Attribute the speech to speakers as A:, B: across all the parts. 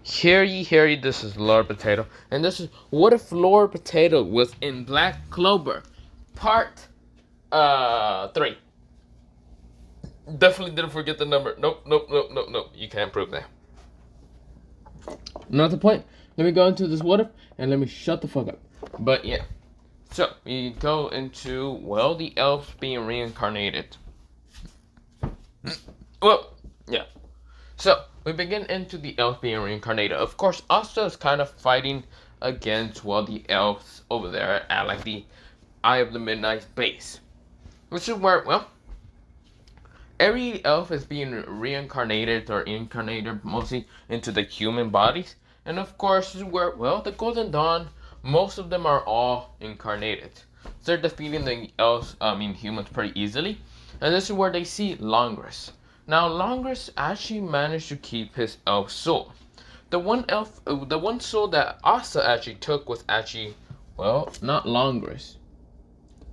A: Hear ye, this is Lord Potato, and this is What If Lord Potato was in Black Clover, part 3. Definitely didn't forget the number. Nope. You can't prove that. Not the point. Let me go into this what if, and let me shut the fuck up. But yeah. So, we go into, well, the elves being reincarnated. Well, yeah. So, we begin into the elves being reincarnated. Of course, Asta is kind of fighting against, well, the elves over there at, like, the Eye of the Midnight base. Which is where, well, every elf is being reincarnated or incarnated mostly into the human bodies. And of course, this is where, well, the Golden Dawn, most of them are all incarnated. So they're defeating the elves, humans pretty easily. And this is where they see Longris. Now, Longris actually managed to keep his elf soul. The one soul that Asa actually took was actually, well, not Longris.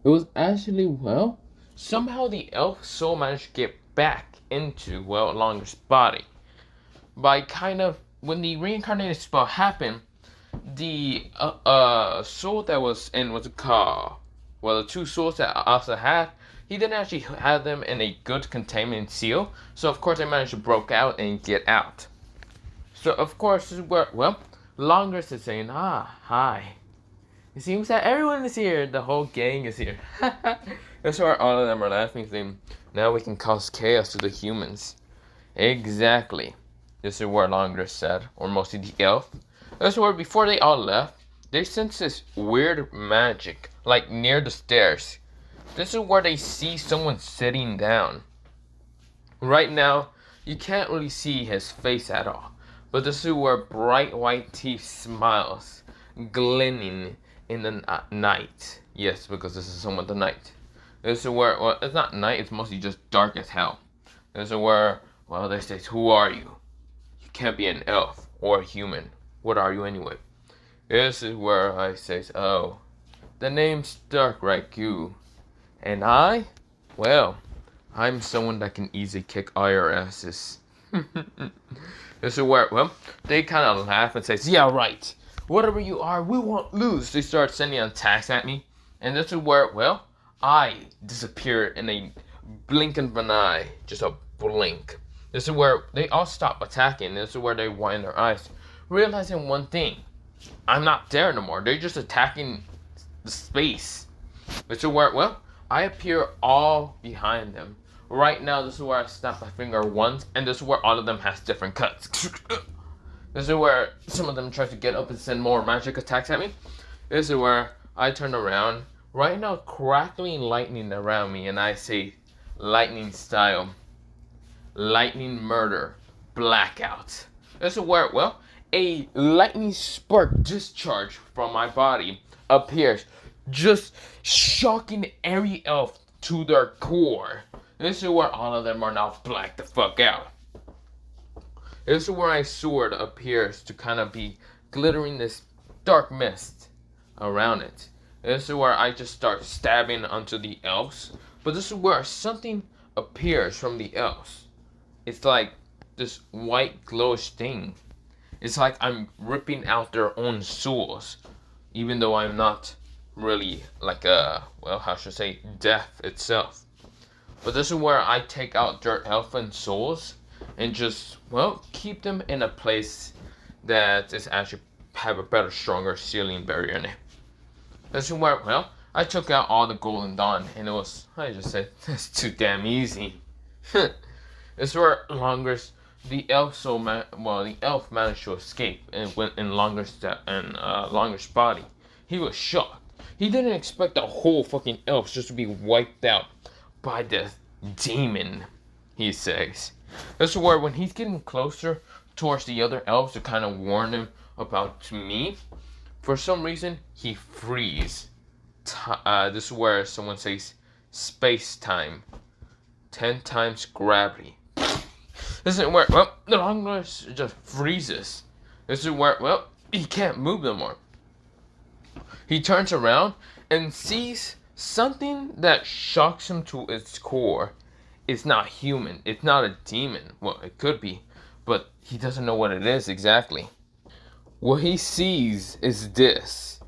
A: It was actually, well, somehow the elf soul managed to get back into, well, Longris' body. By kind of, when the reincarnated spell happened, the soul that was in, what's it called? Well, the two souls that Asa had, he didn't actually have them in a good containment seal, so of course they managed to break out and get out. So of course, this is where, well, Longris is saying, hi. It seems that everyone is here, the whole gang is here. That's why all of them are laughing, saying, now we can cause chaos to the humans. Exactly. This is where Longris said, or mostly the elf. This is where before they all left, they sensed this weird magic, like near the stairs. This is where they see someone sitting down. Right now, you can't really see his face at all. But this is where bright white teeth smiles, gleaming in the night. Yes, because this is somewhat the night. This is where, well, it's not night, it's mostly just dark as hell. This is where, well, they say, who are you? You can't be an elf or a human. What are you anyway? This is where I say, oh, the name's Dark Ragu. And I? Well, I'm someone that can easily kick all your asses. This is where, well, they kind of laugh and say, yeah, right. Whatever you are, we won't lose. They start sending attacks at me. And this is where, well, I disappear in a blink of an eye. Just a blink. This is where they all stop attacking. This is where they wind their eyes, realizing one thing. I'm not there no more. They're just attacking the space. This is where, well, I appear all behind them. Right now, this is where I snap my finger once, and this is where all of them has different cuts. This is where some of them try to get up and send more magic attacks at me. This is where I turn around. Right now, crackling lightning around me, and I say, lightning style, lightning murder, blackout. This is where, well, a lightning spark discharge from my body appears, just shocking every elf to their core. This is where all of them are now blacked the fuck out. This is where my sword appears to kind of be glittering this dark mist around it. This is where I just start stabbing onto the elves. But this is where something appears from the elves. It's like this white glowish thing. It's like I'm ripping out their own souls. Even though I'm not really like well, how should I say, death itself. But this is where I take out their elfin souls and just, well, keep them in a place that is actually have a better, stronger ceiling barrier in it. This is where, well, I took out all the Golden Dawn, and it was, I just said, that's too damn easy. This is where the elf managed to escape and went in Longris' body. He was shocked. He didn't expect the whole fucking elves just to be wiped out by the demon, he says. This is where when he's getting closer towards the other elves to kind of warn him about me, for some reason, he frees. This is where someone says space-time. 10 times gravity. This is where, well, the Longris just freezes. This is where, well, he can't move no more. He turns around and sees something that shocks him to its core. It's not human. It's not a demon. Well, it could be, but he doesn't know what it is exactly. What he sees is this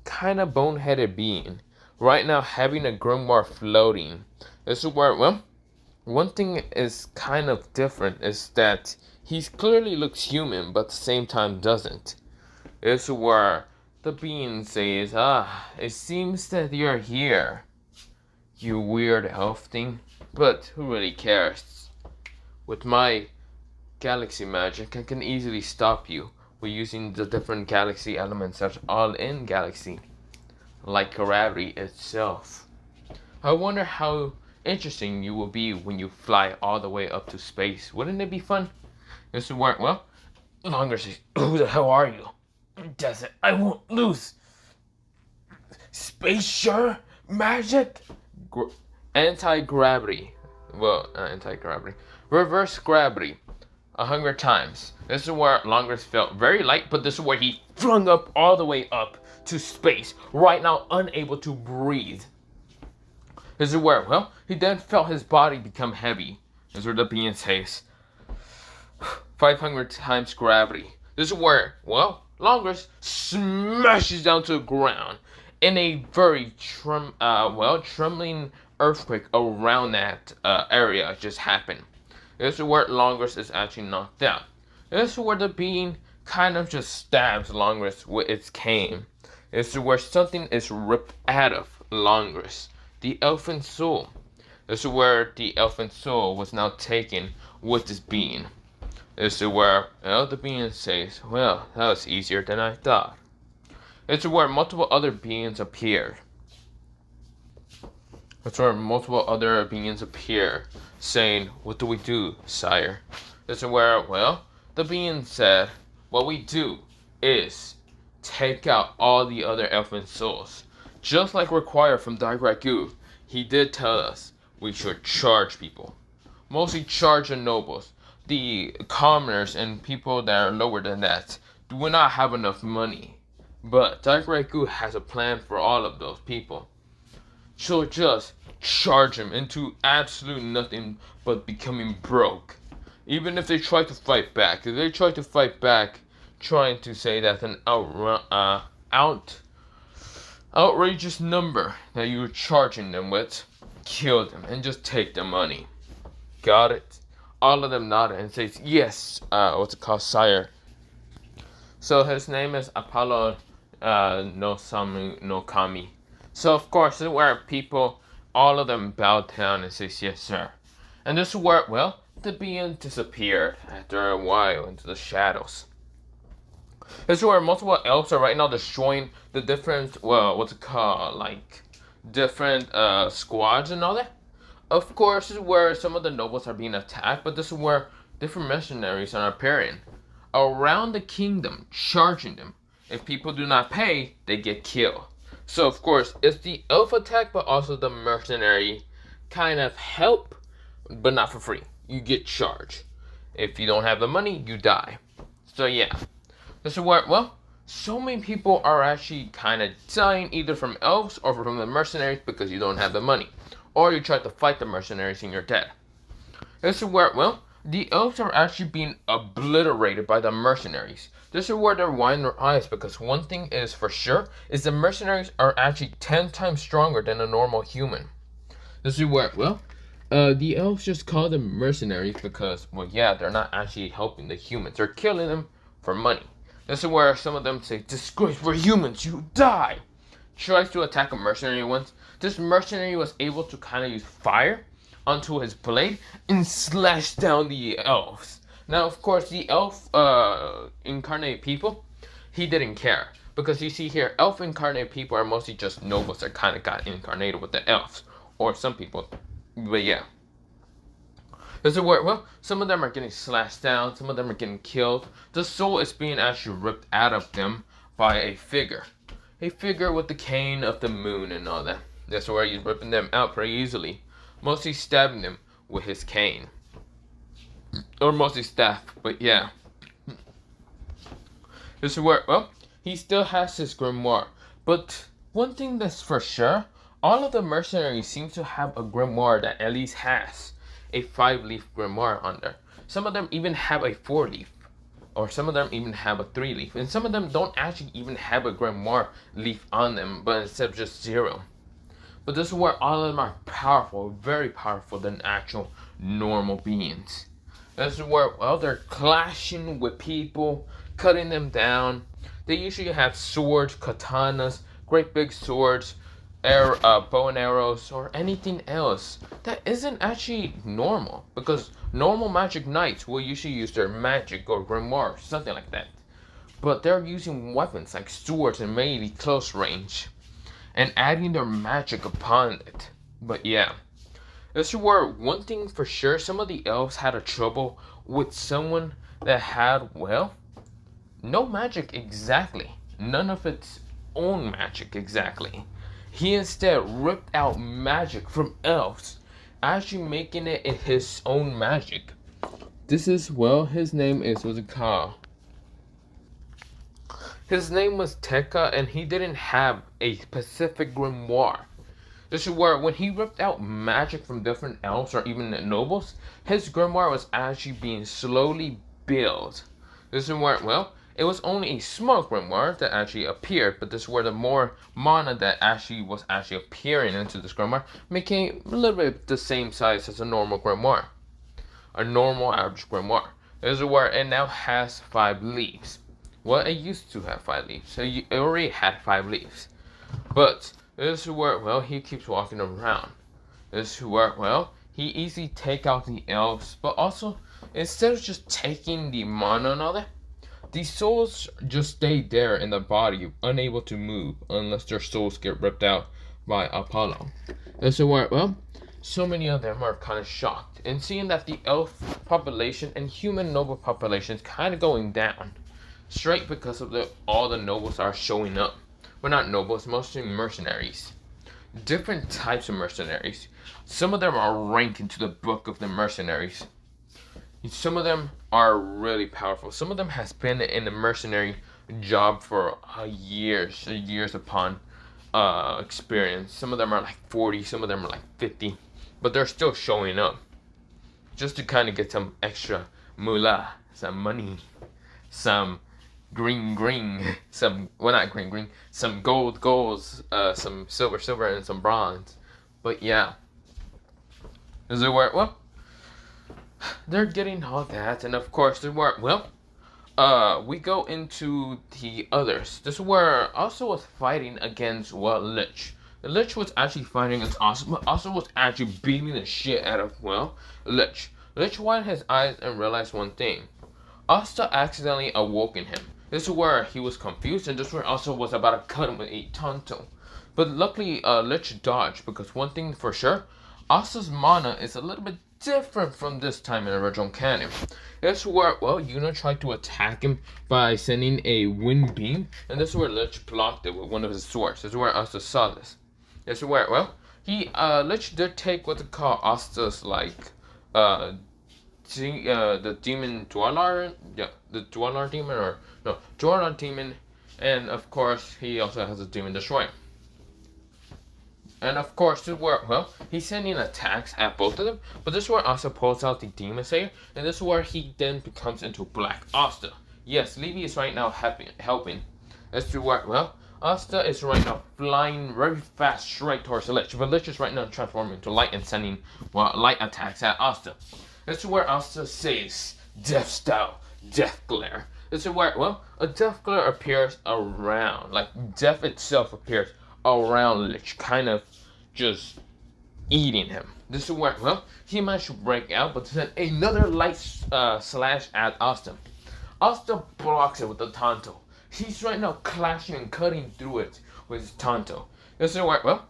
A: kind of boneheaded being right now having a grimoire floating. This is where, well, one thing is kind of different is that he clearly looks human, but at the same time doesn't. This is where the being says, it seems that you're here, you weird elf thing. But who really cares? With my galaxy magic, I can easily stop you with using the different galaxy elements that are all in galaxy, like gravity itself. I wonder how interesting you will be when you fly all the way up to space. Wouldn't it be fun? This would work well. Longer says, who the hell are you? Does it? I won't lose. Space sure magic? Anti-gravity. Well, anti-gravity. Reverse gravity. 100 times. This is where Longers felt very light, but this is where he flung up all the way up to space, right now unable to breathe. This is where, well, he then felt his body become heavy. This is where the being says, 500 times gravity. This is where, well, Longers smashes down to the ground in a very trembling earthquake around that area just happened. This is where Longers is actually knocked out. This is where the being kind of just stabs Longers with its cane. This is where something is ripped out of Longers, the elfin soul. This is where the elfin soul was now taken with this being. This is where, well, the being says, well, that was easier than I thought. This is where multiple other beings appear. That's where multiple other beings appear, saying, what do we do, sire? This is where, well, the being said, what we do is take out all the other elfin souls. Just like required from Daigragu, he did tell us we should charge people. Mostly charge the nobles. The commoners and people that are lower than that do not have enough money. But Daigragu has a plan for all of those people. So just charge them into absolute nothing but becoming broke. Even if they try to fight back. If they try to fight back, trying to say that's an outrageous number that you're charging them with, kill them and just take the money. Got it? All of them nodded and says, yes, what's it called, sire? So his name is Apollo no Kami. So of course, this is where people, all of them bowed down and says, yes, sir. And this is where, well, the being disappeared after a while into the shadows. This is where multiple elves are right now destroying the different, well, what's it called, like, different squads and all that. Of course, this is where some of the nobles are being attacked, but this is where different mercenaries are appearing around the kingdom, charging them. If people do not pay, they get killed. So, of course, it's the elf attack, but also the mercenary kind of help, but not for free. You get charged. If you don't have the money, you die. So, yeah. This is where, well, so many people are actually kind of dying either from elves or from the mercenaries because you don't have the money. Or you try to fight the mercenaries and you're dead. This is where, well, the elves are actually being obliterated by the mercenaries. This is where they're winding their eyes, because one thing is for sure, is the mercenaries are actually 10 times stronger than a normal human. This is where, well, the elves just call them mercenaries because, well, yeah, they're not actually helping the humans. They're killing them for money. This is where some of them say, disgrace for humans, you die! Tries to attack a mercenary once. This mercenary was able to kind of use fire onto his blade and slash down the elves. Now, of course, the elf incarnate people, he didn't care. Because you see here, elf incarnate people are mostly just nobles that kind of got incarnated with the elves. Or some people. But yeah. This is where, well, some of them are getting slashed down. Some of them are getting killed. The soul is being actually ripped out of them by a figure. A figure with the cane of the moon and all that. That's where he's ripping them out pretty easily. Mostly stabbing them with his cane. Or mostly staff, but yeah. This is where, well, he still has his grimoire. But one thing that's for sure, all of the mercenaries seem to have a grimoire that at least has a 5-leaf grimoire on there. Some of them even have a 4-leaf. or some of them even have a 3-leaf, and some of them don't actually even have a grimoire leaf on them, but instead of just 0. But this is where all of them are powerful, very powerful than actual normal beings. This is where, well, they're clashing with people, cutting them down. They usually have swords, katanas, great big swords, bow and arrows, or anything else that isn't actually normal. Because normal magic knights will usually use their magic or grimoire, something like that. But they're using weapons like swords and melee close range, and adding their magic upon it. But yeah, this is where one thing for sure, some of the elves had a trouble with someone that had, well, no magic exactly. None of its own magic exactly. He instead ripped out magic from elves, actually making it his own magic. This is, well, his name was it called? His name was Tekka, and he didn't have a specific grimoire. This is where when he ripped out magic from different elves or even nobles, his grimoire was actually being slowly built. This is where, well, it was only a small grimoire that actually appeared, but this is where the more mana that actually was appearing into this grimoire became a little bit the same size as a normal grimoire. A normal average grimoire. This is where it now has 5 leaves. Well, it used to have 5 leaves, so it already had 5 leaves. But this is where, well, he keeps walking around. This is where, well, he easily take out the elves, but also, instead of just taking the mana and all that, the souls just stay there in the body, unable to move, unless their souls get ripped out by Apollo. This is where, well, so many of them are kind of shocked, and seeing that the elf population and human noble population is kind of going down. Straight because of all the nobles are showing up. Well, not nobles, mostly mercenaries. Different types of mercenaries. Some of them are ranked into the book of the mercenaries. Some of them are really powerful. Some of them has been in the mercenary job for years upon experience. Some of them are like 40, some of them are like 50. But they're still showing up. Just to kind of get some extra moolah, some money, some green, some, well, not green, some golds, some silver, and some bronze. But yeah, is it where, well, they're getting all that, and of course, they're where, well, we go into the others. This is where also was fighting against, well, Lich. The Lich was actually fighting against Asta, but Asta was actually beating the shit out of, well, Lich. Lich widened his eyes and realized one thing. Asta accidentally awoken him. This is where he was confused, and this is where Asta was about to cut him with a tonto. But luckily, Lich dodged, because one thing for sure, Asta's mana is a little bit different from this time in the original canon. This is where, well, Yuna tried to attack him by sending a wind beam, and this is where Lich blocked it with one of his swords. This is where Asta saw this. This is where, well, Lich did take what they call Asta's, like, the demon Dweller, yeah, the Dweller demon, or no, Dweller demon, and of course he also has a demon destroyer. And of course, this is where, well, he's sending attacks at both of them, but this is where Asta pulls out the demon sayer, and this is where he then becomes into Black Asta. Yes, Levy is right now helping. This is where, well, Asta is right now flying very fast straight towards the Lich, but Lich is right now transforming into light and sending, well, light attacks at Asta. This is where Asta says, Death Style, Death Glare. This is where, well, a Death Glare appears around, like death itself appears around Lich, kind of just eating him. This is where, well, he managed to break out, but then another light slash at Asta. Asta blocks it with the Tonto. He's right now clashing and cutting through it with his Tonto. This is where, well,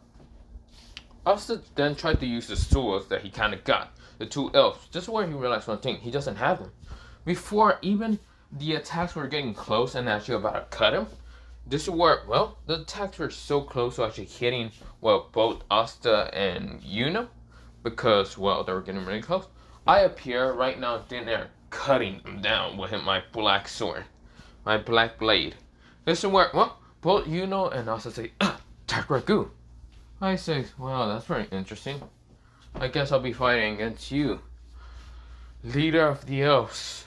A: Asta then tried to use the swords that he kind of got. The 2 elves. This is where he realized one thing. He doesn't have them. Before even the attacks were getting close and actually about to cut him, this is where, well, the attacks were so close to actually hitting, well, both Asta and Yuna, because, well, they were getting really close. I appear right now in there cutting them down with my black sword, my black blade. This is where, well, both Yuna and Asta say, Dark Ragu. I say, well, that's very interesting. I guess I'll be fighting against you, leader of the elves.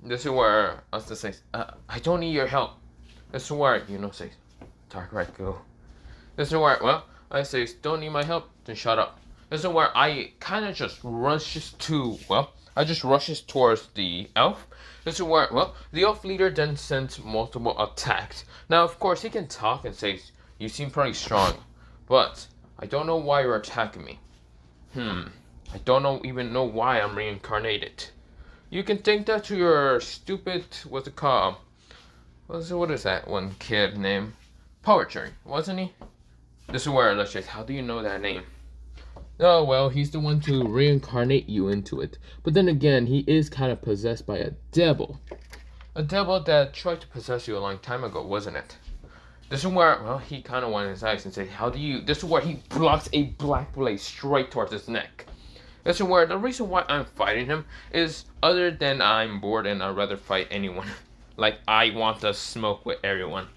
A: This is where Asta says, I don't need your help. This is where says, Dark right go. This is where, well, I say, don't need my help, then shut up. This is where I kind of just I just rushes towards the elf. This is where, well, the elf leader then sends multiple attacks. Now, of course, he can talk and say, you seem pretty strong, but I don't know why you're attacking me. I don't even know why I'm reincarnated. You can think that to your stupid, what's it called? What is that one kid name? Poetry, wasn't he? This is where let's check. How do you know that name? Oh, well, he's the one to reincarnate you into it. But then again, he is kind of possessed by a devil. A devil that tried to possess you a long time ago, wasn't it? This is where, well, he kind of went in his eyes and said, how do you... This is where he blocks a black blade straight towards his neck. This is where the reason why I'm fighting him is other than I'm bored and I'd rather fight anyone. Like, I want to smoke with everyone.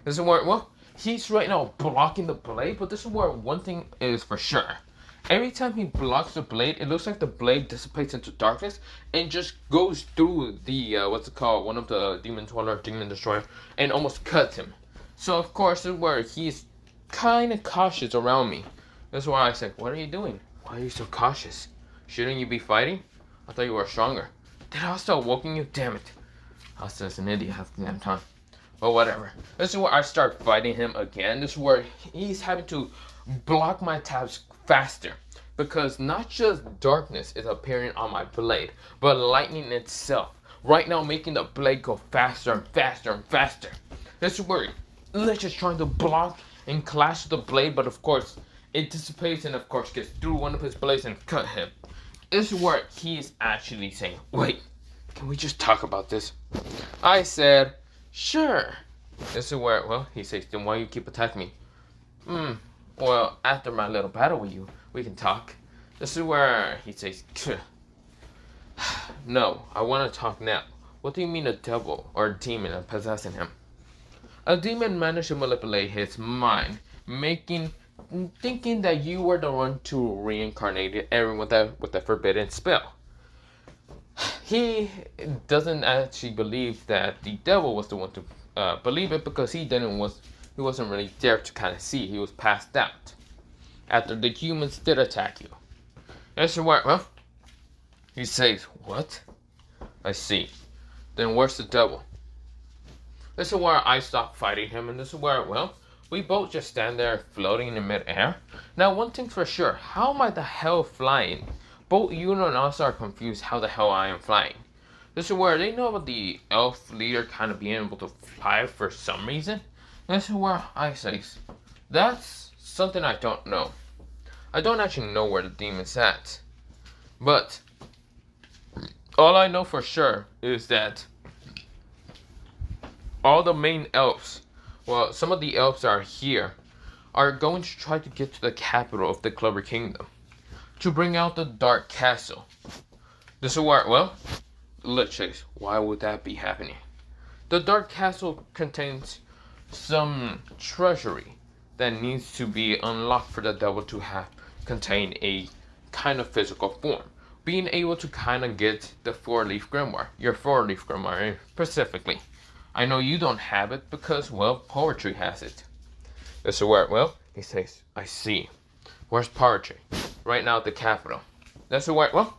A: This is where, well, he's right now blocking the blade, but this is where one thing is for sure. Every time he blocks the blade, it looks like the blade dissipates into darkness and just goes through the, what's it called, one of the Demon Dweller, Demon Destroyer, and almost cuts him. So, of course, this is where he's kind of cautious around me. This is why I said, what are you doing? Why are you so cautious? Shouldn't you be fighting? I thought you were stronger. Did I start woking you? Damn it. Asta is an idiot half the damn time. But whatever. This is where I start fighting him again. This is where he's having to block my attacks faster. Because not just darkness is appearing on my blade, but lightning itself. Right now making the blade go faster and faster and faster. This is where Lich is trying to block and clash the blade, but of course it dissipates and of course gets through one of his blades and cut him. This is where he's actually saying, wait, can we just talk about this? I said, sure. This is where, well, he says, then why you keep attacking me? Well, after my little battle with you, we can talk. This is where he says, no, I want to talk now. What do you mean a devil or a demon is possessing him? A demon managed to manipulate his mind, thinking that you were the one to reincarnate everyone with the forbidden spell. He doesn't actually believe that the devil was the one to believe it because he wasn't really there to kind of see. He was passed out after the humans did attack you. That's why, well, he says, what? I see. Then where's the devil? This is where I stop fighting him, and this is where, well, we both just stand there floating in midair. Now, one thing's for sure, how am I the hell flying? Both you and us are confused how the hell I am flying. This is where they know about the elf leader kind of being able to fly for some reason. This is where I say, that's something I don't know. I don't actually know where the demon's at. But all I know for sure is that all the main elves, well, some of the elves that are here, are going to try to get to the capital of the Clover Kingdom to bring out the Dark Castle. This is where, well, let's chase. Why would that be happening? The Dark Castle contains some treasury that needs to be unlocked for the devil to contain a kind of physical form. Being able to kind of get the 4-leaf grimoire, your 4-leaf grimoire specifically. I know you don't have it because, well, poetry has it. This is where, well, he says, I see. Where's poetry? Right now at the capital. That's where, well,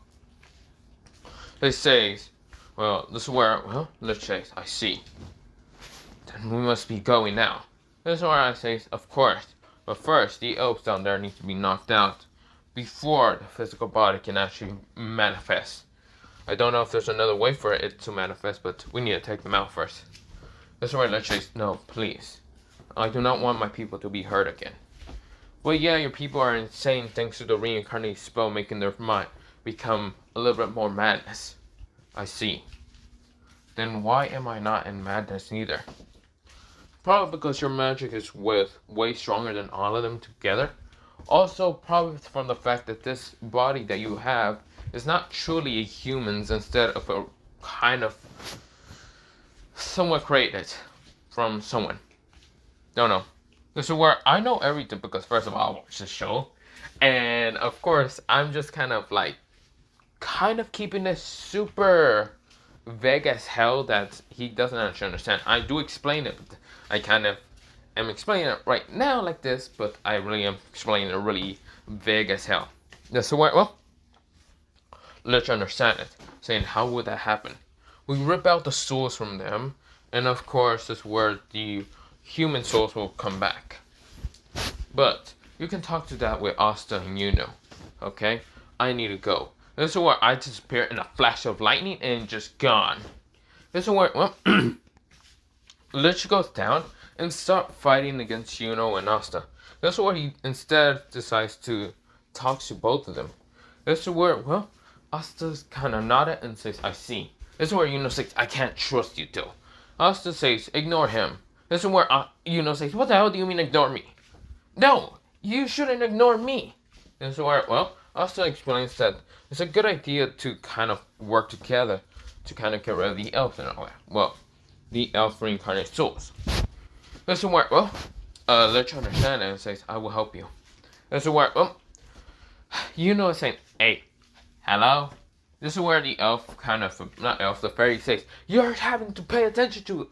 A: he says, well, this is where, well, let's chase. I see. Then we must be going now. This is where I say, of course. But first, the elves down there need to be knocked out before the physical body can actually manifest. I don't know if there's another way for it to manifest, but we need to take them out first. This is where let's chase. No, please. I do not want my people to be hurt again. Well, yeah, your people are insane thanks to the reincarnated spell making their mind become a little bit more madness. I see. Then why am I not in madness neither? Probably because your magic is way stronger than all of them together. Also, probably from the fact that this body that you have is not truly a human's, instead of a kind of somewhat created from someone. Don't know. This is where I know everything because first of all, I watch the show. And of course, I'm just kind of keeping this super vague as hell that he doesn't actually understand. I do explain it, but I kind of am explaining it right now like this, but I really am explaining it really vague as hell. That's why, well, let's understand it. Saying, how would that happen? We rip out the souls from them, and of course, that's where the human souls will come back. But you can talk to that with Asta and Yuno. Okay? I need to go. This is where I disappear in a flash of lightning and just gone. This is where, well, Lich goes down and start fighting against Yuno and Asta. This is where he instead decides to talk to both of them. This is where, well, Asta's kind of nodded and says, I see. This is where Yuno says, I can't trust you, though. Asta says, ignore him. This is where Yuno says, what the hell do you mean ignore me? No, you shouldn't ignore me. This is where, well, Asta explains that it's a good idea to kind of work together to kind of get rid of the elves and all that. Well, the elf reincarnated souls. This is where, well, Lich understands and says, I will help you. This is where, well, Yuno is saying, hey, hello? This is where the elf kind of, not elf, the fairy says, you're having to pay attention to,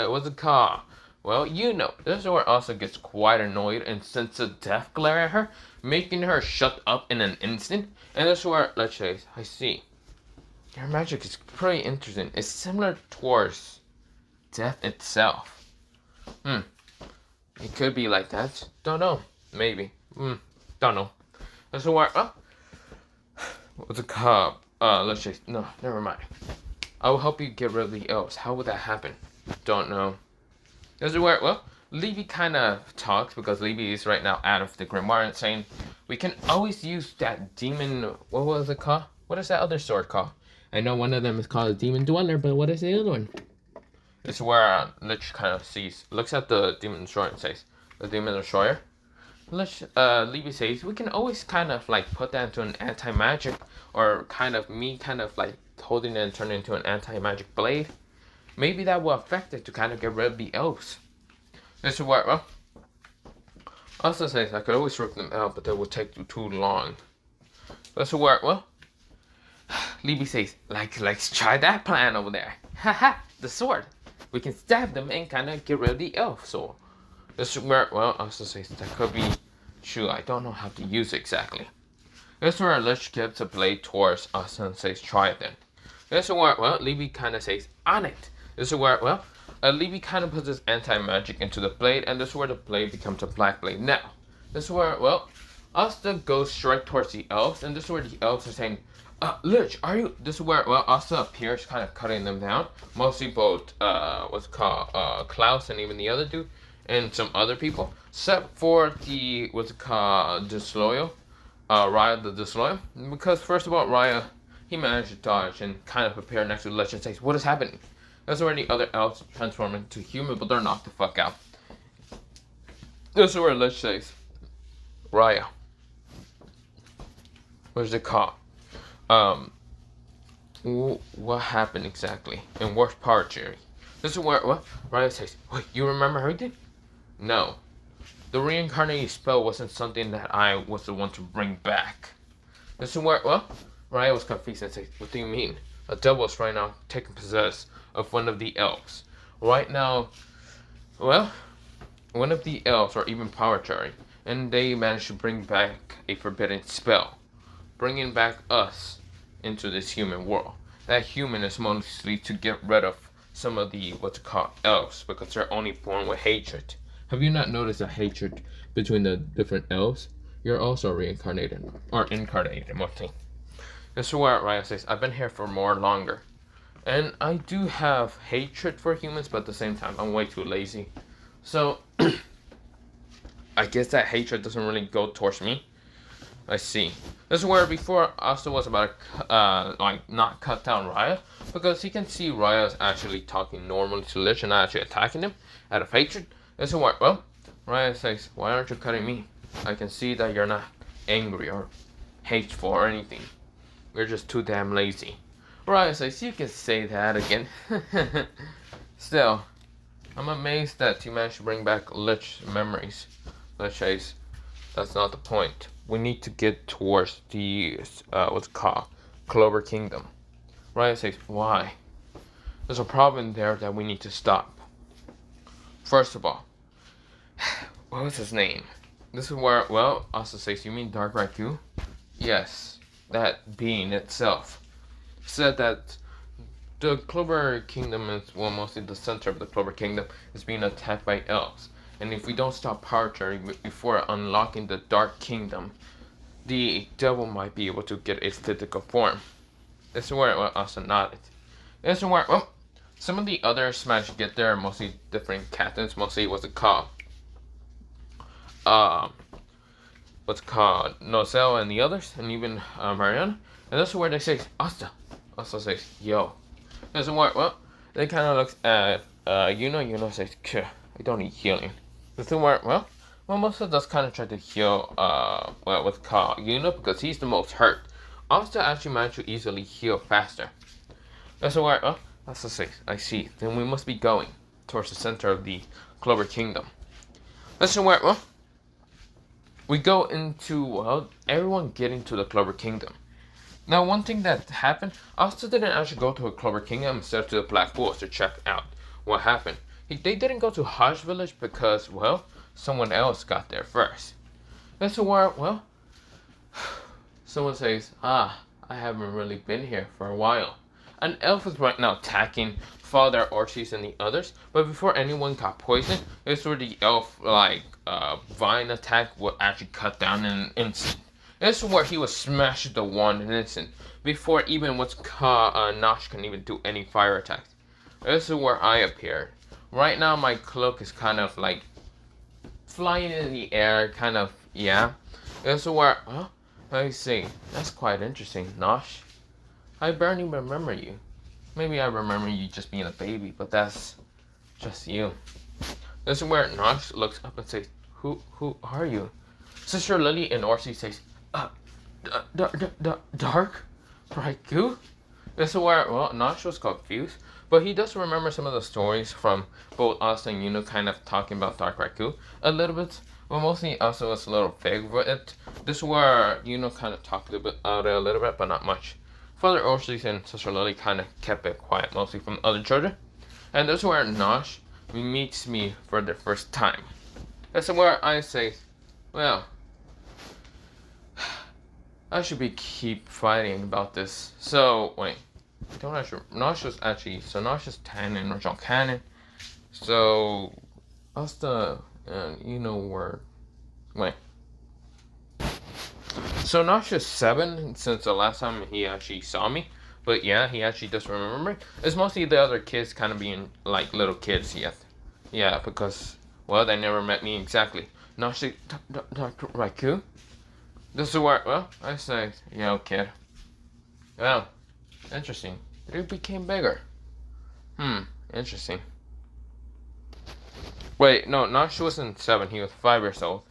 A: what's it called? Well, Yuno. This is where Asa gets quite annoyed and sends a death glare at her, making her shut up in an instant. And this is where, let's say, I see. Your magic is pretty interesting. It's similar towards death itself. It could be like that. Don't know. Maybe. Don't know. This is where, what's it called? Let's say, no, never mind. I will help you get rid of the elves. How would that happen? Don't know. This is where, well, Levy kind of talks because Levy is right now out of the grimoire and saying, we can always use that demon, what was it called? What is that other sword called? I know one of them is called a demon dweller, but what is the other one? This is where Lich kind of looks at the demon destroyer and says, the demon destroyer? Levy says, we can always kind of like put that into an anti-magic, or kind of like holding it and turning it into an anti-magic blade. Maybe that will affect it to kind of get rid of the elves. This is where, well, also says I could always rip them out, but that would take too long. This is where, well, Libby says, let's try that plan over there. Haha, the sword. We can stab them and kind of get rid of the elf. So this is where, well, also says that could be true. I don't know how to use it exactly. This is where Lich gives a blade towards us and says, try it then. This is where, well, Libby kind of says, on it. This is where, well, Levy kind of puts his anti-magic into the blade, and this is where the blade becomes a black blade. Now, this is where, well, Asta goes straight towards the elves, and this is where the elves are saying, Lich, are you? This is where, well, Asta appears, kind of cutting them down. Mostly both, what's it called, Klaus and even the other dude, and some other people. Except for the, what's it called, Disloyal, Raya the Disloyal. Because, first of all, Raya, he managed to dodge and kind of appear next to Lich and says, what is happening? That's where the other elves transform into human, but they're knocked the fuck out. This is where Lich says, Raya, what's it called? What happened exactly? And what part, Jerry? This is where, what? Raya says, wait, you remember everything? No. The reincarnating spell wasn't something that I was the one to bring back. This is where, well, Raya was confused and says, what do you mean? A devil is right now taking possession of one of the elves. Right now, well, one of the elves are even power-charring, and they managed to bring back a forbidden spell, bringing back us into this human world. That human is mostly to get rid of some of the, what's it called, elves, because they're only born with hatred. Have you not noticed a hatred between the different elves? You're also reincarnated, or incarnated, mostly. This is where Raya says, I've been here for more longer. And I do have hatred for humans, but at the same time, I'm way too lazy. So, I guess that hatred doesn't really go towards me. I see. This is where before Asta was about to, not cut down Raya, because he can see Raya's actually talking normally to Lich and not actually attacking him out of hatred. This is where, well, Raya says, why aren't you cutting me? I can see that you're not angry or hateful or anything. You're just too damn lazy. Raya says, you can say that again. Still, I'm amazed that you managed to bring back Lich memories. Lich says, that's not the point. We need to get towards the, what's it called? Clover Kingdom. Raya says, why? there's a problem there that we need to stop. First of all, what was his name? This is where, well, also says, you mean Dark Raikou? Yes, that being itself said that the Clover Kingdom is, well, mostly the center of the Clover Kingdom is being attacked by elves. And if we don't stop power charging before unlocking the Dark Kingdom, the devil might be able to get its physical form. This is where, well, also nodded. This is where, well, some of the other Smash get there are mostly different captains. Mostly what's it called? Nocel and the others, and even Mariana. And this is where they say, Asta. Asta says, yo. This is where, well, they kind of look at, Yuno says, I don't need healing. This is where, well, Mimosa does kind of try to heal, what's called Yuno because he's the most hurt. Asta actually managed to easily heal faster. This is where, well, that's the 6. I see. Then we must be going towards the center of the Clover Kingdom. This is where, well, we go into, well, everyone getting to the Clover Kingdom. Now, one thing that happened, Asta didn't actually go to a Clover Kingdom instead to the Black Bulls to check out what happened. They didn't go to Hush Village because, well, someone else got there first. This is where, well, someone says, I haven't really been here for a while. An elf is right now attacking Father Ortiz and the others, but before anyone got poisoned, this is where the elf, vine attack would actually cut down in an instant. This is where he was smashed the wand in an instant, before even what's called Nosh can even do any fire attacks. This is where I appeared. Right now my cloak is kind of like flying in the air, kind of, yeah. This is where, let me see, that's quite interesting, Nosh. I barely remember you. Maybe I remember you just being a baby, but that's just you. This is where Nosh looks up and says, Who are you? Sister Lily and Orsi says, Dark Raikou? This is where, well, Nosh was confused, but he does remember some of the stories from both us and Yuno kind of talking about Dark Raikou a little bit, but mostly also was a little vague with it. This is where Yuno kind of talked about it a little bit, but not much. Father Ortiz and Sister Lily kind of kept it quiet, mostly from other children. And this is where Nosh meets me for the first time. This is where I say, well, I should keep fighting about this. So, wait. Nosh was actually, so Nosh is 10 in original canon. So, Asta and Yuno were, wait. So Nosh is 7 since the last time he actually saw me. But yeah, he actually does remember. It's mostly the other kids kind of being like little kids yet. Yeah, because, well, they never met me exactly. Nosh is Dr. Raikou? This is where, well, I say, yo, kid. Well, interesting. It became bigger. Interesting. Wait, no, Nosh wasn't 7. He was 5 years old.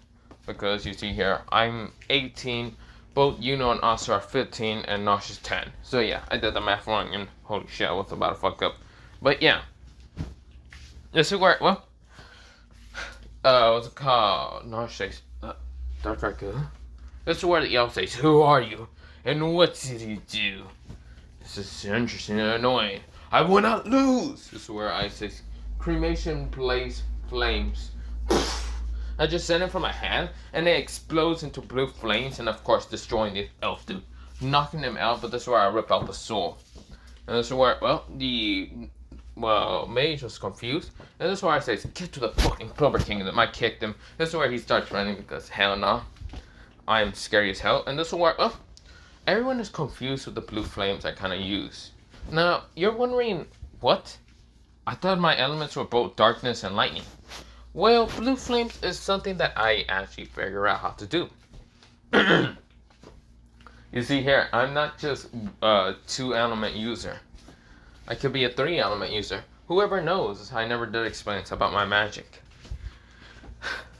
A: Because you see here, I'm 18, both Yuno and Asa are 15, and Nosh is 10. So yeah, I did the math wrong, and holy shit, I was about to fuck up. But yeah. This is where, well, what's it called? Nosh says, Dark Raikou? This is where the elf says, who are you? And what did you do? This is interesting and annoying. I will not lose! This is where I say, cremation blaze flames. I just send it from my hand, and it explodes into blue flames, and of course destroying the elf dude, knocking him out. But this is where I rip out the soul, and this is where, well, the mage was confused, and this is where I say, get to the fucking Clover Kingdom. I kicked him. This is where he starts running because hell no, I am scary as hell. And this is where, well, everyone is confused with the blue flames I kind of use. Now you're wondering, what? I thought my elements were both darkness and lightning. Well, blue flames is something that I actually figure out how to do. You see here, I'm not just a 2-element user. I could be a 3-element user. Whoever knows, I never did explain about my magic.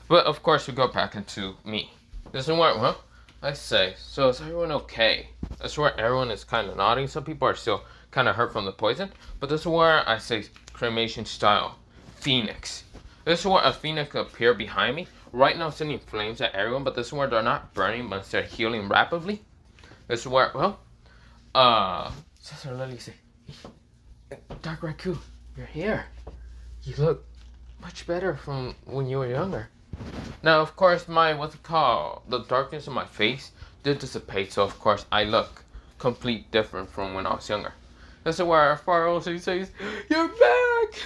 A: But of course, we go back into me. This is where, well, I say, so is everyone okay? That's where everyone is kind of nodding. Some people are still kind of hurt from the poison. But this is where I say, cremation style, Phoenix. This is where a phoenix appear behind me. Right now sending flames at everyone, but this is where they're not burning, but instead healing rapidly. This is where, well, Sister Lily say, Dark Raccoon, you're here. You look much better from when you were younger. Now, of course, the darkness in my face did dissipate, so of course I look complete different from when I was younger. This is where Pharaoh says, "You're back!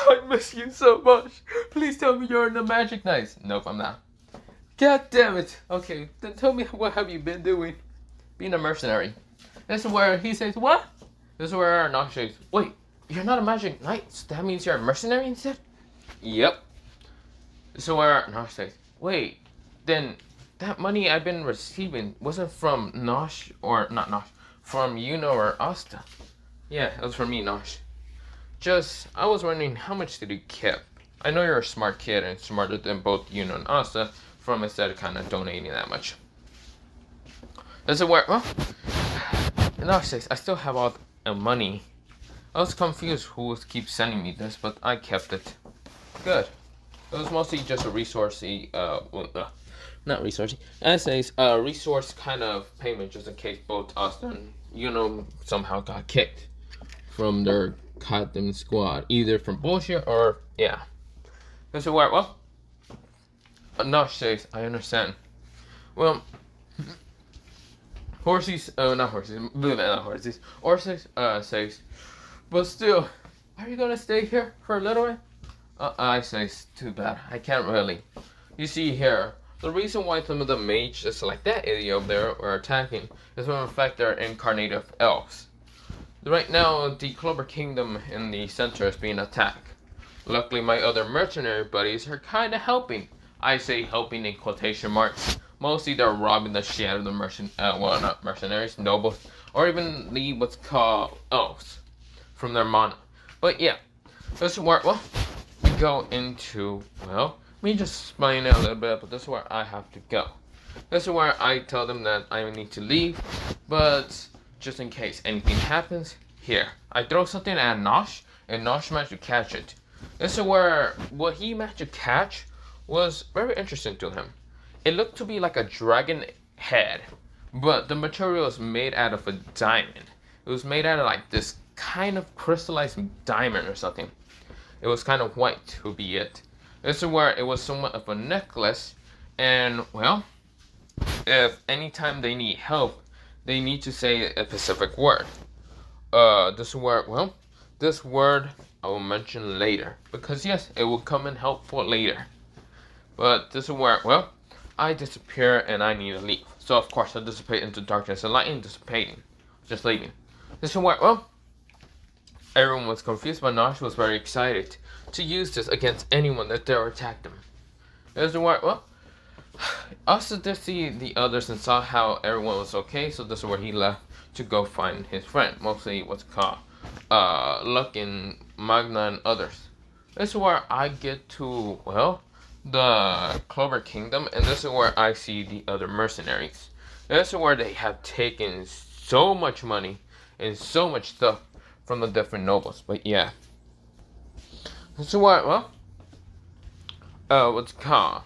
A: I miss you so much. Please tell me you're in the Magic Knights." Nope, I'm not. God damn it. Okay, then tell me what have you been doing? Being a mercenary. This is where he says, "What?" This is where Nosh says, "Wait, you're not a Magic Knight, so that means you're a mercenary instead?" Yep. This is where Nosh says, "Wait, then that money I've been receiving wasn't from Nosh, or not Nosh, from Yuno or Asta." "Yeah, it was from me, Nosh. Just, I was wondering how much did you keep? I know you're a smart kid and smarter than both Yuno and Asta, from instead of kind of donating that much." Does it work? Well, Nosh says, "I still have all the money. I was confused who keeps sending me this, but I kept it." Good. It was mostly just a not resourcey. As a resource kind of payment, just in case both us and somehow got kicked from their goddamn squad, either from bullshit or yeah. This is where Nosh says, "I understand. Well, Horses, not horses, not horses. Horses says, but still, are you gonna stay here for a little bit?" I say, "Too bad. I can't really. You see here, the reason why some of the mages like that idiot over there are attacking is when in fact they're incarnated elves. Right now, the Clover Kingdom in the center is being attacked. Luckily, my other mercenary buddies are kind of helping. I say helping in quotation marks. Mostly they're robbing the shit out of the not mercenaries, nobles, or even the what's called elves from their mana. But yeah, this is where, we go into, me just explain it a little bit, but this is where I have to go. This is where I tell them that I need to leave, but just in case anything happens, here. I throw something at Nosh, and Nosh managed to catch it. This is where what he managed to catch was very interesting to him. It looked to be like a dragon head, but the material was made out of a diamond. It was made out of like this kind of crystallized diamond or something. It was kind of white to be it. This is where it was somewhat of a necklace, and if anytime they need help, they need to say a specific word. This word, this word I will mention later, because yes, it will come in helpful later. But this is where, I disappear and I need to leave. So of course I dissipate into darkness and lightning, dissipating, just leaving. This is where, everyone was confused, but Nosh was very excited to use this against anyone that dare attack them. This is where, also did see the others and saw how everyone was okay, so this is where he left to go find his friend, mostly what's called Luck and Magna and others. This is where I get to, the Clover Kingdom, and this is where I see the other mercenaries. This is where they have taken so much money and so much stuff from the different nobles. But yeah, this is where, what's it called?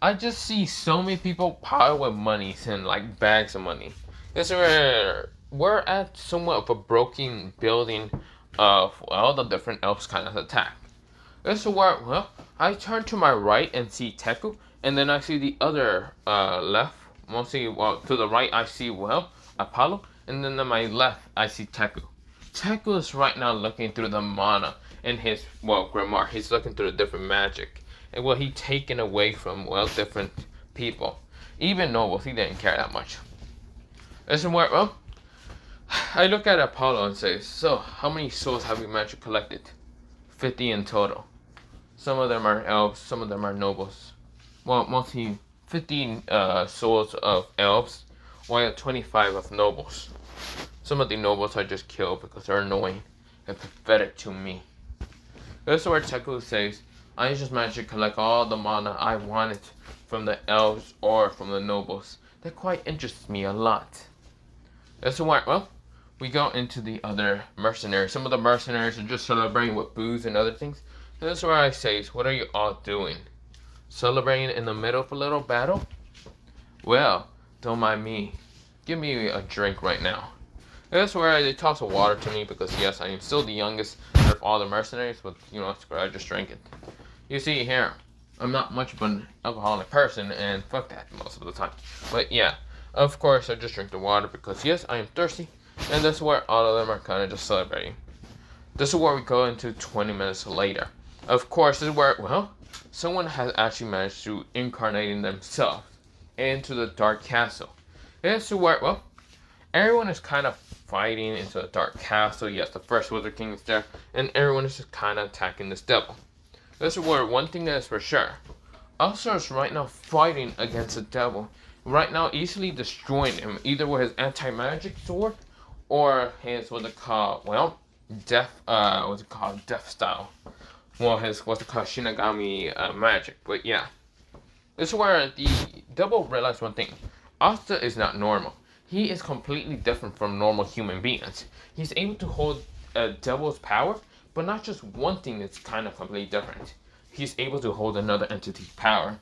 A: I just see so many people pile with monies and like bags of money. This is where we're at somewhat of a broken building of, the different elves kind of attack. This is where, I turn to my right and see Teku, and then I see the other left, mostly, to the right I see, Apollo, and then to my left I see Teku. Teku is right now looking through the mana in his, grimoire. He's looking through the different magic, and he taken away from, different people. Even nobles, he didn't care that much. This is where, I look at Apollo and say, "So, how many souls have you managed to collect? 50 in total. Some of them are elves, some of them are nobles. Mostly 15 souls of elves, while 25 of nobles. Some of the nobles I just killed because they're annoying and pathetic to me." This is where Teku says, "I just managed to collect all the mana I wanted from the elves or from the nobles. That quite interests me a lot." This is where, we go into the other mercenaries. Some of the mercenaries are just celebrating with booze and other things. And this is where I say, "What are you all doing? Celebrating in the middle of a little battle? Well, don't mind me. Give me a drink right now." This is where they toss the water to me because yes, I am still the youngest out of all the mercenaries, but you know, I just drank it. You see here, I'm not much of an alcoholic person, and fuck that most of the time. But yeah, of course I just drink the water because yes, I am thirsty, and this is where all of them are kind of just celebrating. This is where we go into 20 minutes later. Of course, this is where, well, someone has actually managed to incarnate themselves into the Dark Castle. This is where, well, everyone is kind of fighting into the Dark Castle. Yes, the first Wizard King is there, and everyone is just kind of attacking this devil. This is where one thing that is for sure. Ulcer is right now fighting against the devil. Right now, easily destroying him, either with his anti-magic sword or his what's it called? Well, death. What's it called? Death style. Well, his what's it called? Shinigami magic. But yeah, this is where the devil realized one thing. Ulcer is not normal. He is completely different from normal human beings. He's able to hold a devil's power, but not just one thing that's kind of completely different. He's able to hold another entity's power,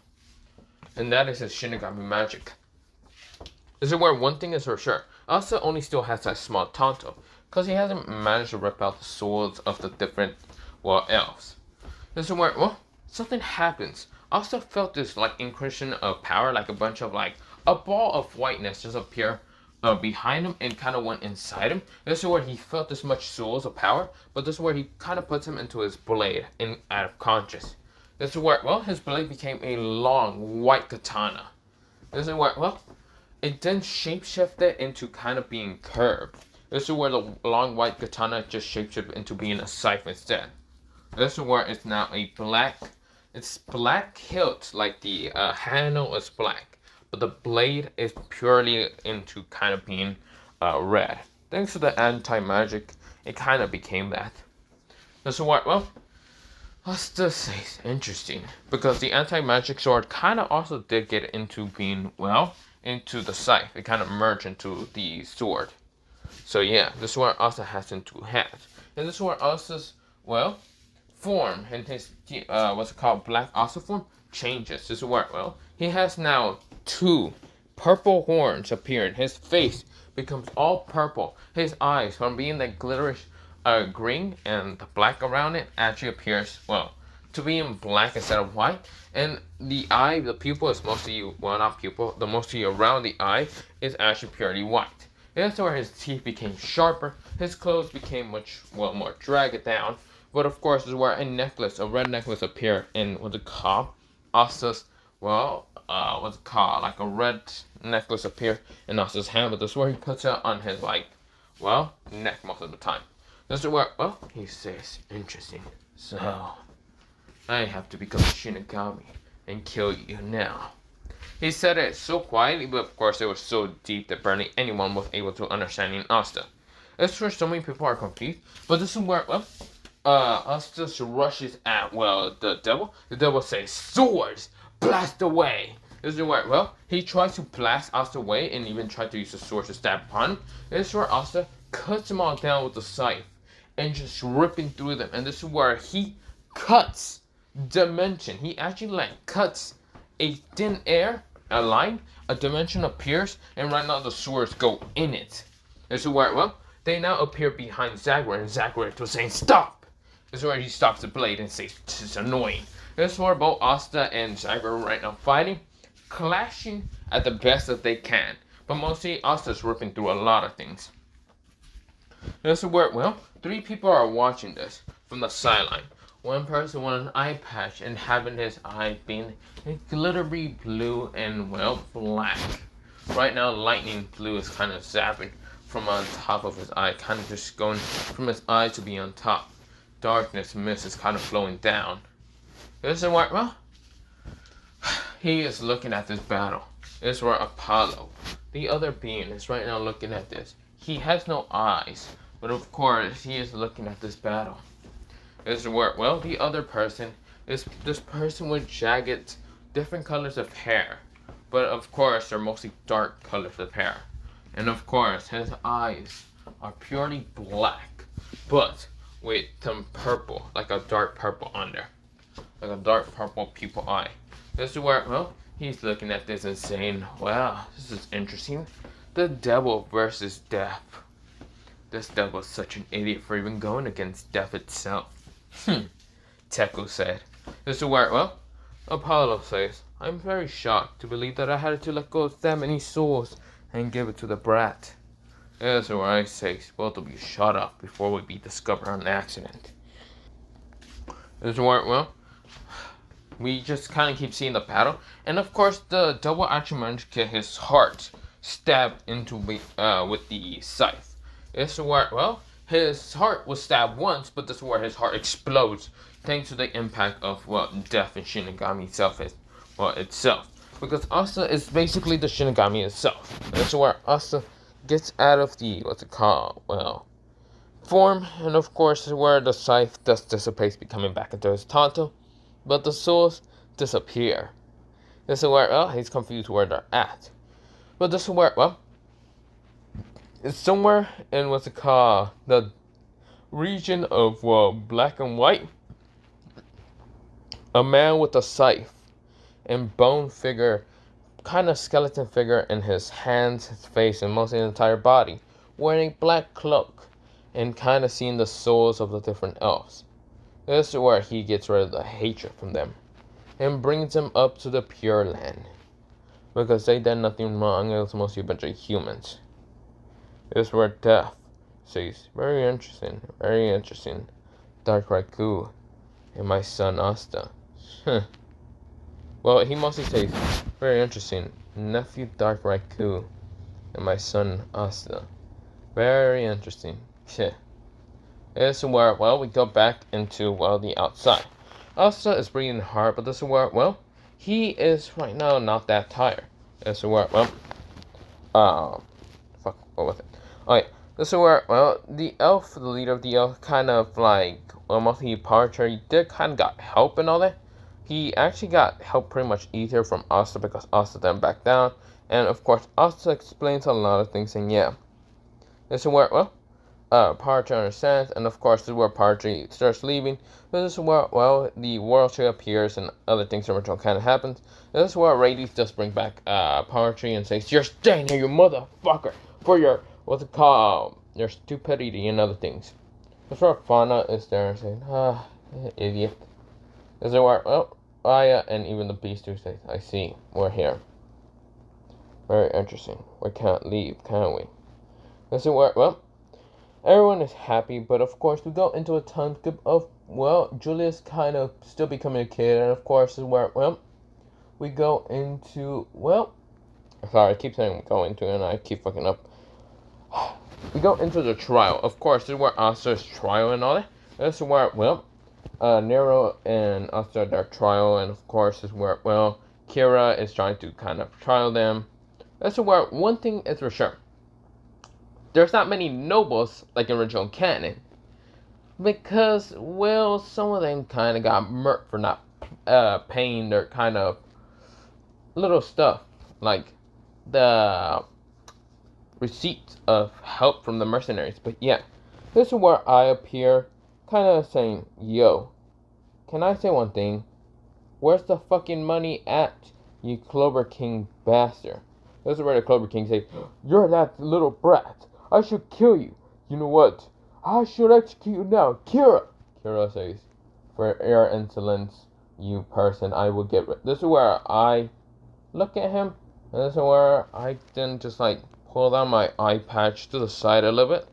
A: and that is his Shinigami magic. This is where one thing is for sure. Asa only still has that small Tonto, because he hasn't managed to rip out the souls of the different, well, elves. This is where, well, something happens. Asa felt this, like, incursion of power, like a bunch of, like, a ball of whiteness just appear behind him and kind of went inside him. This is where he felt this much souls of power, but this is where he kind of puts him into his blade and out of conscious. This is where, well, his blade became a long white katana. This is where, well, it then shapeshifted into kind of being curved. This is where the long white katana just shapeshifted into being a scythe instead. This is where it's now a black, it's black hilt, like the handle is black, but the blade is purely into kind of being red. Thanks to the anti-magic, it kind of became that. This is what, well, let's just say it's interesting, because the anti-magic sword kind of also did get into being, well, into the scythe. It kind of merged into the sword. So yeah, this is where Asa has in two hands. And this is where Asa's, well, form, and his, what's it called, black Asa form, changes. This is where, well, he has now two purple horns appearing. His face becomes all purple. His eyes, from being that glitterish green and the black around it, actually appears, well, to be in black instead of white. And the eye, the pupil is mostly, well, not pupil, the mostly around the eye is actually purely white. That's where his teeth became sharper. His clothes became much, well, more dragged down. But of course, this is where a necklace, a red necklace appeared in what's it called? Asa's, well, what's it called? Like a red necklace appeared in Asa's hand, but this is where he puts it on his, like, well, neck most of the time. This is where, well, he says, interesting. So, I have to become Shinigami and kill you now. He said it so quietly, but of course it was so deep that barely anyone was able to understand in Asta. It's where so many people are confused, but this is where, well, Asta rushes at, well, the devil. The devil says, swords, blast away. This is where, well, he tries to blast Asta away and even tried to use the sword to stab upon him. This is where Asta cuts them all down with the scythe and just ripping through them. And this is where he cuts dimension. He actually, like, cuts a thin air, a line, a dimension appears, and right now the swords go in it. This is where, well, they now appear behind Zagreus, and Zagreus was saying, stop! This is where he stops the blade and says, this is annoying. This is where both Asta and Zagreus right now fighting, clashing at the best that they can. But mostly, Asta's ripping through a lot of things. This is where, well, 3 people are watching this from the sideline. One person with an eye patch and having his eye being glittery blue and, well, black. Right now, lightning blue is kind of zapping from on top of his eye, kind of just going from his eye to be on top. Darkness mist is kind of flowing down. This is where, well, he is looking at this battle. This is where Apollo, the other being, is right now looking at this. He has no eyes, but of course, he is looking at this battle. This is where, well, the other person is this person with jagged, different colors of hair. But of course, they're mostly dark colors of hair. And of course, his eyes are purely black, but with some purple, like a dark purple under. Like a dark purple pupil eye. This is where, well, he's looking at this and saying, wow, this is interesting. The devil versus death. This death was such an idiot for even going against death itself. Teku said. This is where, well, Apollo says, I'm very shocked to believe that I had to let go of that many souls and give it to the brat. This is where I say, both of you shut up before we be discovered on accident. This is where, well, we just kind of keep seeing the battle. And of course, the double action managed to get his heart stabbed into with the scythe. This is where, well, his heart was stabbed once, but this is where his heart explodes thanks to the impact of, well, death and Shinigami itself. Because Asa is basically the Shinigami itself. This is where Asa gets out of the, form. And of course, this is where the scythe just dissipates, becoming back into his Tonto. But the souls disappear. This is where, well, he's confused where they're at. But this is where, well, it's somewhere in the region of, well, black and white. A man with a scythe and bone figure, kind of skeleton figure in his hands, his face, and mostly his entire body, wearing a black cloak and kind of seeing the souls of the different elves. This is where he gets rid of the hatred from them and brings them up to the Pure Land. Because they did nothing wrong, it was mostly a bunch of humans. This is where Death says, very interesting, Dark Raikou and my son Asta. Well, he mostly says, very interesting, nephew Dark Raikou and my son Asta. Very interesting. This is where, well, we go back into, well, the outside. Asta is breathing hard, but this is where, well, he is right now not that tired. This is where, well, what was it? Alright, this is where, well, the leader of the elf, kind of like, almost he departure, he did kind of got help and all that. He actually got help pretty much easier from Asta because Asta then back down. And of course, Asta explains a lot of things, and yeah. This is where, well, Parcher understands, and of course, this is where Parcher starts leaving. This is where, well, the world tree appears and other things original kind of happens. This is where Radius just brings back Parcher and says, you're staying here, you motherfucker, for your, your stupidity and other things. This is where Fauna is there saying, idiot. This is where, well, Aya and even the Beast do say, I see, we're here. Very interesting. We can't leave, can we? This is where, well, everyone is happy, but of course we go into a time skip of, well, Julius kind of still becoming a kid, and of course this is where, well, we go into, well, sorry, I keep saying we go into, and I keep fucking up. We go into the trial. Of course, this is where Asta's trial and all that. This is where, well, Nero and Asta their trial, and of course this is where, well, Kira is trying to kind of trial them. This is where one thing is for sure. There's not many nobles like in original canon. Because, well, some of them kind of got murked for not paying their kind of little stuff. Like the receipt of help from the mercenaries. But yeah, this is where I appear kind of saying, yo, can I say one thing? Where's the fucking money at, you Clover King bastard? This is where the Clover King says, you're that little brat. I should kill you. You know what? I should execute you now. Kira! Kira says, for your insolence, you person, I will get rid. This is where I look at him, and this is where I then just like pull down my eye patch to the side a little bit.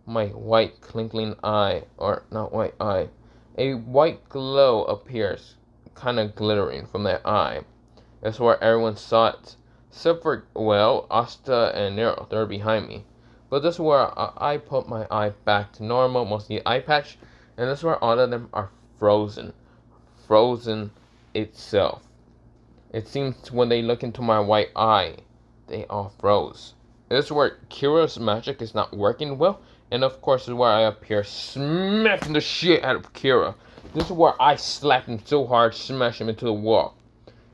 A: My white clinking eye, or not white eye, a white glow appears, kind of glittering from that eye. That's where everyone saw it. Except for, well, Asta and Nero, they're behind me. But this is where I put my eye back to normal, mostly the eye patch. And this is where all of them are frozen. Frozen itself. It seems when they look into my white eye, they all froze. This is where Kira's magic is not working well. And of course, this is where I appear smacking the shit out of Kira. This is where I slap him so hard, smash him into the wall.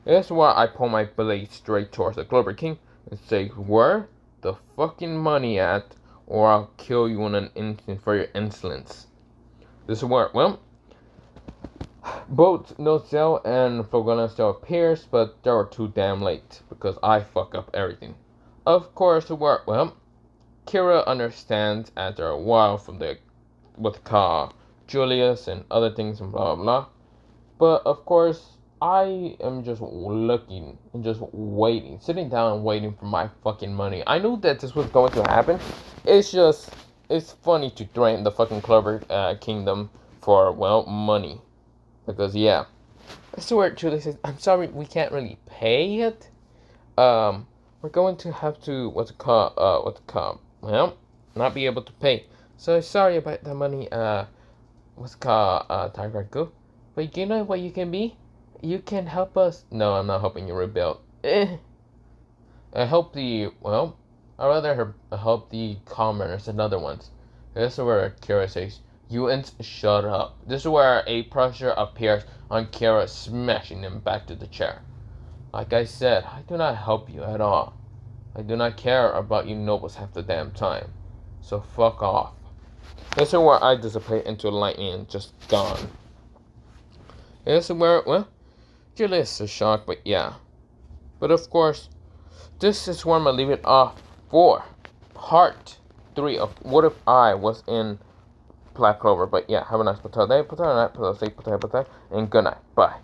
A: This is where I pull my blade straight towards the Clover King and say, where the fucking money at, or I'll kill you in an instant for your insolence. This is where, well, both Nozel and Fogona still appears, but they were too damn late because I fuck up everything. Of course, where, well, Kira understands after a while from the with Julius and other things and blah blah blah. But of course, I am just looking and just waiting, sitting down and waiting for my fucking money. I knew that this was going to happen. It's just, it's funny to threaten the fucking Clover Kingdom for, well, money. Because, yeah. I swear, Julie says, I'm sorry, we can't really pay it. We're going to have to, well, not be able to pay. So, sorry about the money, Tiger Goo. But you know what you can be? You can help us. No, I'm not helping you rebuild. I help the, well, I'd rather help the commoners and other ones. This is where Kira says, you shut up. This is where a pressure appears on Kira, smashing him back to the chair. Like I said, I do not help you at all. I do not care about you nobles half the damn time. So fuck off. This is where I dissipate into lightning and just gone. This is where, well, Julius is shocked, but yeah. But of course, this is where I'm going to leave it off for part 3 of What If I Was in Black Clover. But yeah, have a nice potato day, potato night, potato steak, potato, and good night. Bye.